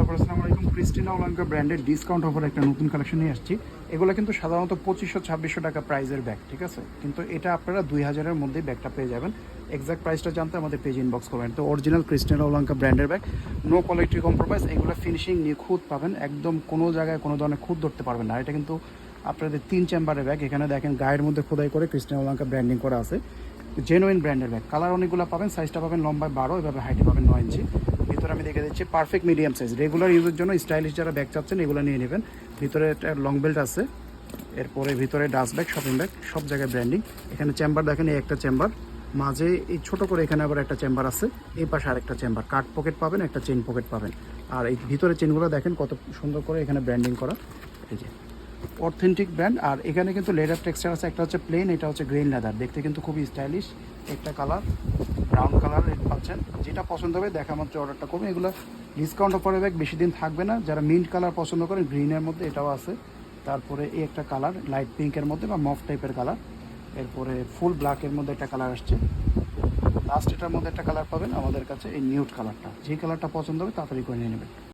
তারপর আসসালামু আলাইকুম। ক্রিস্টিনা ওলাঙ্কা ব্র্যান্ডের ডিসকাউন্ট অফার একটা নতুন কালেকশন নিয়ে আসছি। এগুলো কিন্তু সাধারণত 2500-2600 টাকা প্রাইসের ব্যাগ, ঠিক আছে? কিন্তু এটা আপনারা 2000-এর মধ্যেই ব্যাগটা পেয়ে যাবেন। এক্সাক্ট প্রাইসটা জানতে আমাদের পেজ ইনবক্স করবেন। তো অরিজিনাল ক্রিস্টিনা ওলাঙ্কা ব্র্যান্ডের ব্যাগ, নো কোয়ালিটি কম্প্রোমাইজ। এগুলো ফিনিশিং নিখুঁত পাবেন, একদম কোনো জায়গায় কোনো ধরনের খুঁত ধরতে পারবেন না। এটা কিন্তু আপনাদের 3 চেম্বারের ব্যাগ। এখানে দেখেন গায়ের মধ্যে খোদাই করে ক্রিস্টিনা ওলাঙ্কা ব্র্যান্ডিং করা আছে। জেনুইন ব্র্যান্ডের ব্যাগ। কালার অনেকগুলো পাবেন, সাইজটা পাবেন লম্বায় 12, এভাবে হাইটে পাবেন 9 ইঞ্চি। ভিতরে আমি দেখে দিচ্ছি পারফেক্ট মিডিয়াম সাইজ, রেগুলার ইউজের জন্য স্টাইলিশ যারা ব্যাগ চাচ্ছেন এগুলো নিয়ে নেবেন। ভিতরে একটা লং বেল্ট আছে, এরপরে ভিতরে ডাস্ট ব্যাগ, শপিং ব্যাগ, সব জায়গায় ব্র্যান্ডিং। এখানে চেম্বার দেখেন, এই একটা চেম্বার, মাঝে এই ছোটো করে এখানে আবার একটা চেম্বার আছে, এই পাশে আরেকটা চেম্বার। কাট পকেট পাবেন, একটা চেন পকেট পাবেন। আর এই ভিতরে চেনগুলো দেখেন কত সুন্দর করে এখানে ব্র্যান্ডিং করা, এই যে অথেন্টিক ব্র্যান্ড। আর এখানে কিন্তু লেদার টেক্সচার আছে, একটা হচ্ছে প্লেন, এটা হচ্ছে গ্রেন লেদার, দেখতে কিন্তু খুবই স্টাইলিশ। একটা কালার ব্রাউন কালার পাচ্ছেন, যেটা পছন্দ হবে দেখা মাত্র অর্ডারটা করবেন। এগুলো ডিসকাউন্ট অফারে ব্যাগ, বেশি দিন থাকবে না। যারা মিন্ট কালার পছন্দ করেন, গ্রিনের মধ্যে এটাও আছে। তারপরে এই একটা কালার লাইট পিঙ্কের মধ্যে বা মফ টাইপের কালার, এরপরে ফুল ব্ল্যাকের মধ্যে একটা কালার আসছে। লাস্ট এটার মধ্যে একটা কালার পাবেন আমাদের কাছে, এই নিউড কালারটা। যে কালারটা পছন্দ হবে তাড়াতাড়ি করে নিয়ে নেবেন।